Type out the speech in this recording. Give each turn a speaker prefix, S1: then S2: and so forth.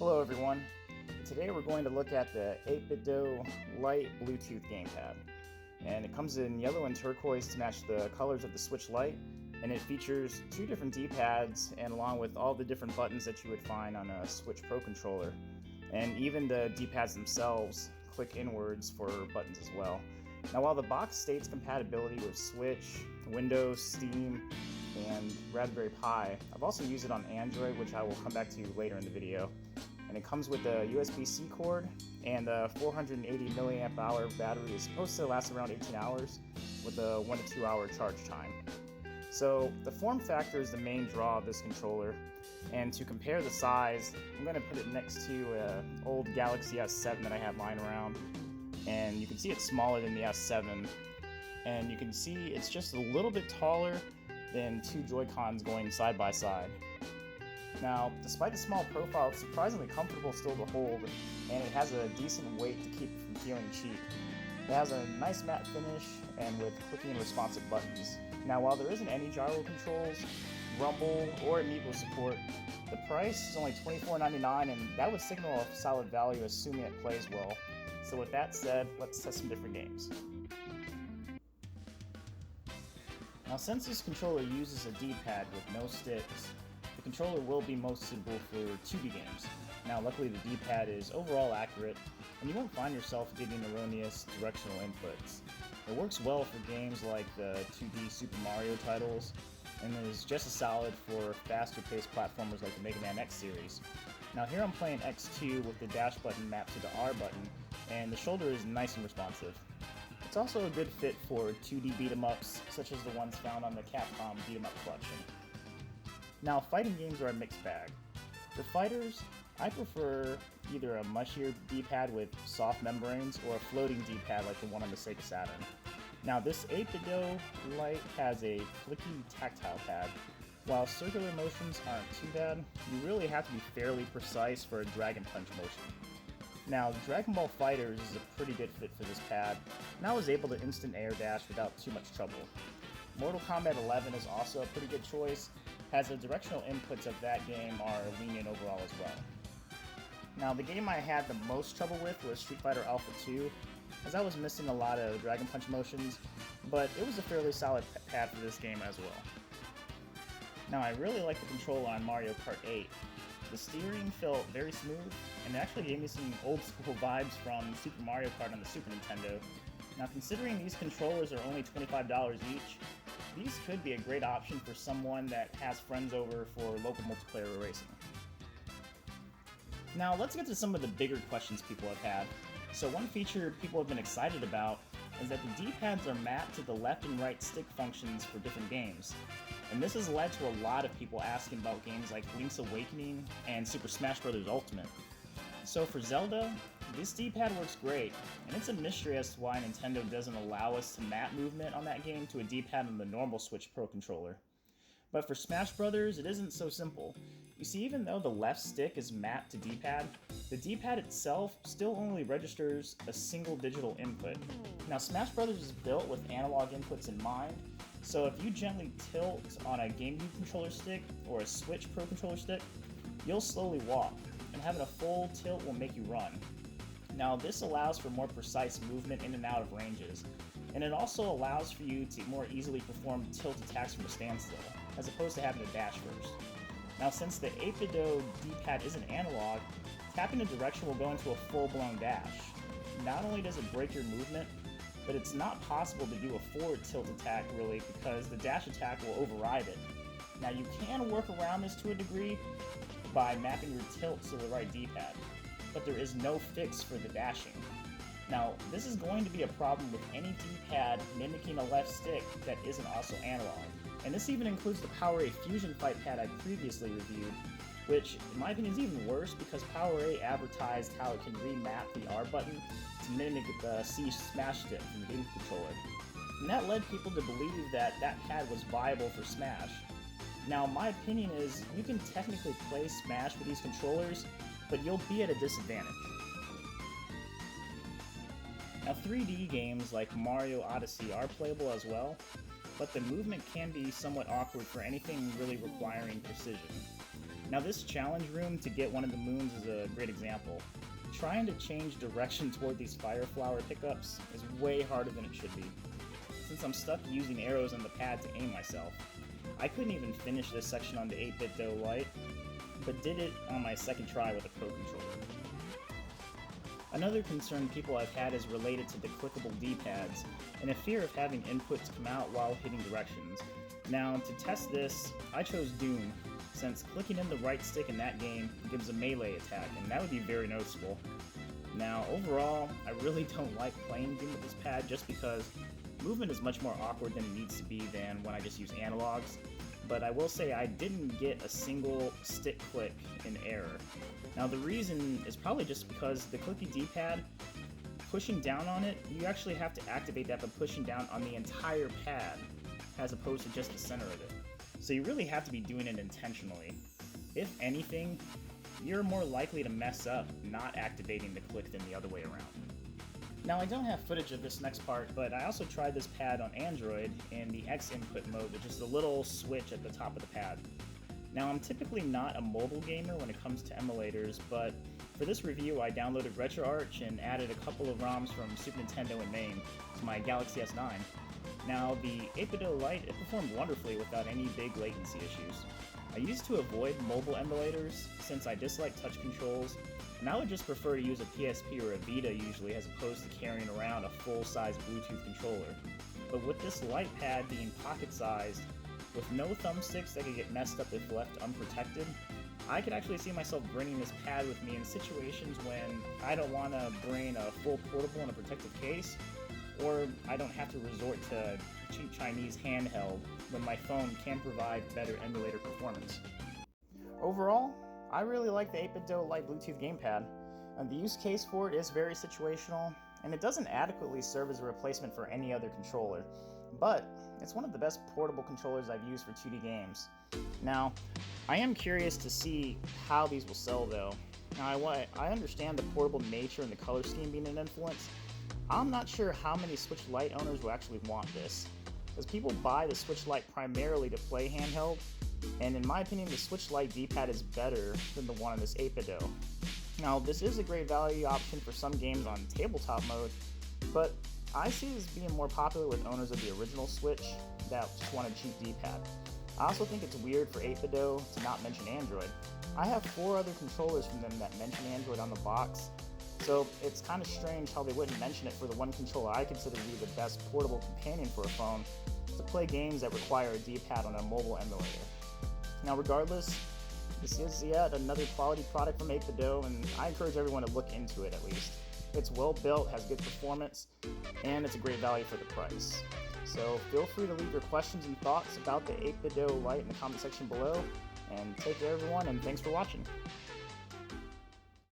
S1: Hello everyone. Today we're going to look at the 8bitDo Lite Bluetooth Gamepad. And it comes in yellow and turquoise to match the colors of the Switch Lite, and it features two different D-pads and along with all the different buttons that you would find on a Switch Pro controller. And even the D-pads themselves click inwards for buttons as well. Now while the box states compatibility with Switch, Windows, Steam, and Raspberry Pi, I've also used it on Android, which I will come back to later in the video. And it comes with a USB-C cord, and a 480 milliamp hour battery is supposed to last around 18 hours with a 1 to 2 hour charge time. So the form factor is the main draw of this controller, and to compare the size, I'm going to put it next to an old Galaxy S7 that I have lying around, and you can see it's smaller than the S7, and you can see it's just a little bit taller than two Joy-Cons going side by side. Now, despite the small profile, it's surprisingly comfortable still to hold, and it has a decent weight to keep from feeling cheap. It has a nice matte finish and with clicking and responsive buttons. Now, while there isn't any gyro controls, rumble, or amiibo support, the price is only $24.99, and that would signal a solid value assuming it plays well. So with that said, let's test some different games. Now, since this controller uses a D-pad with no sticks, the controller will be most suitable for 2D games. Now, luckily the D-pad is overall accurate, and you won't find yourself getting erroneous directional inputs. It works well for games like the 2D Super Mario titles, and is just as solid for faster-paced platformers like the Mega Man X series. Now here I'm playing X2 with the dash button mapped to the R button, and the shoulder is nice and responsive. It's also a good fit for 2D beat-em-ups, such as the ones found on the Capcom beat-em-up collection. Now, fighting games are a mixed bag. For fighters, I prefer either a mushier D-pad with soft membranes or a floating D-pad like the one on the Sega Saturn. Now, this 8bitDo Lite has a clicky tactile pad. While circular motions aren't too bad, you really have to be fairly precise for a Dragon Punch motion. Now, Dragon Ball FighterZ is a pretty good fit for this pad, and I was able to instant air dash without too much trouble. Mortal Kombat 11 is also a pretty good choice, as the directional inputs of that game are lenient overall as well. Now, the game I had the most trouble with was Street Fighter Alpha 2, as I was missing a lot of Dragon Punch motions, but it was a fairly solid pad for this game as well. Now, I really like the controller on Mario Kart 8. The steering felt very smooth, and it actually gave me some old school vibes from Super Mario Kart on the Super Nintendo. Now, considering these controllers are only $25 each, these could be a great option for someone that has friends over for local multiplayer racing. Now, let's get to some of the bigger questions people have had. So one feature people have been excited about is that the D-pads are mapped to the left and right stick functions for different games. And this has led to a lot of people asking about games like Link's Awakening and Super Smash Bros. Ultimate. So for Zelda, this D-pad works great, and it's a mystery as to why Nintendo doesn't allow us to map movement on that game to a D-pad on the normal Switch Pro controller. But for Smash Bros., it isn't so simple. You see, even though the left stick is mapped to D-pad, the D-pad itself still only registers a single digital input. Now, Smash Bros. Is built with analog inputs in mind, so if you gently tilt on a GameCube controller stick or a Switch Pro controller stick, you'll slowly walk, and having a full tilt will make you run. Now, this allows for more precise movement in and out of ranges, and it also allows for you to more easily perform tilt attacks from a standstill, as opposed to having to dash first. Now, since the 8bitDo D-pad isn't analog, tapping a direction will go into a full-blown dash. Not only does it break your movement, but it's not possible to do a forward tilt attack really because the dash attack will override it. Now, you can work around this to a degree by mapping your tilt to the right D-pad, but there is no fix for the dashing. Now, this is going to be a problem with any D-pad mimicking a left stick that isn't also analog. And this even includes the PowerA Fusion Fight pad I previously reviewed, which, in my opinion, is even worse because PowerA advertised how it can remap the R button to mimic the C Smash stick from the game controller. And that led people to believe that that pad was viable for Smash. Now, my opinion is, you can technically play Smash with these controllers, but you'll be at a disadvantage. Now, 3D games like Mario Odyssey are playable as well, but the movement can be somewhat awkward for anything really requiring precision. Now this challenge room to get one of the moons is a great example. Trying to change direction toward these fire flower pickups is way harder than it should be, since I'm stuck using arrows on the pad to aim myself. I couldn't even finish this section on the 8bitDo Lite, but did it on my second try with a Pro controller. Another concern people have had is related to the clickable D-pads, and a fear of having inputs come out while hitting directions. Now, to test this, I chose Doom, since clicking in the right stick in that game gives a melee attack, and that would be very noticeable. Now, overall, I really don't like playing Doom with this pad just because movement is much more awkward than it needs to be than when I just use analogs, but I will say I didn't get a single stick click in error. Now the reason is probably just because the clicky D-pad, pushing down on it, you actually have to activate that by pushing down on the entire pad, as opposed to just the center of it. So you really have to be doing it intentionally. If anything, you're more likely to mess up not activating the click than the other way around. Now I don't have footage of this next part, but I also tried this pad on Android in the X input mode, which is the little switch at the top of the pad. Now I'm typically not a mobile gamer when it comes to emulators, but for this review I downloaded RetroArch and added a couple of ROMs from Super Nintendo and MAME to my Galaxy S9. Now the 8bitDo Lite, it performed wonderfully without any big latency issues. I used to avoid mobile emulators since I dislike touch controls, and I would just prefer to use a PSP or a Vita usually as opposed to carrying around a full-size Bluetooth controller. But with this Lite pad being pocket-sized, with no thumbsticks that could get messed up if left unprotected, I could actually see myself bringing this pad with me in situations when I don't want to bring a full portable in a protective case, or I don't have to resort to cheap Chinese handheld when my phone can provide better emulator performance. Overall, I really like the 8bitDo Lite Bluetooth Gamepad, and the use case for it is very situational, and it doesn't adequately serve as a replacement for any other controller, but it's one of the best portable controllers I've used for 2D games. Now, I am curious to see how these will sell though. Now, I understand the portable nature and the color scheme being an influence. I'm not sure how many Switch Lite owners will actually want this, as people buy the Switch Lite primarily to play handheld, and in my opinion the Switch Lite D-pad is better than the one on this 8bitDo. Now this is a great value option for some games on tabletop mode, but I see this being more popular with owners of the original Switch that just want a cheap D-pad. I also think it's weird for 8bitDo to not mention Android. I have 4 other controllers from them that mention Android on the box, so it's kind of strange how they wouldn't mention it for the one controller I consider to be the best portable companion for a phone to play games that require a D-pad on a mobile emulator. Now regardless, this is yet another quality product from 8bitDo, and I encourage everyone to look into it at least. It's well built, has good performance, and it's a great value for the price. So feel free to leave your questions and thoughts about the 8bitDo Lite in the comment section below, and take care everyone, and thanks for watching.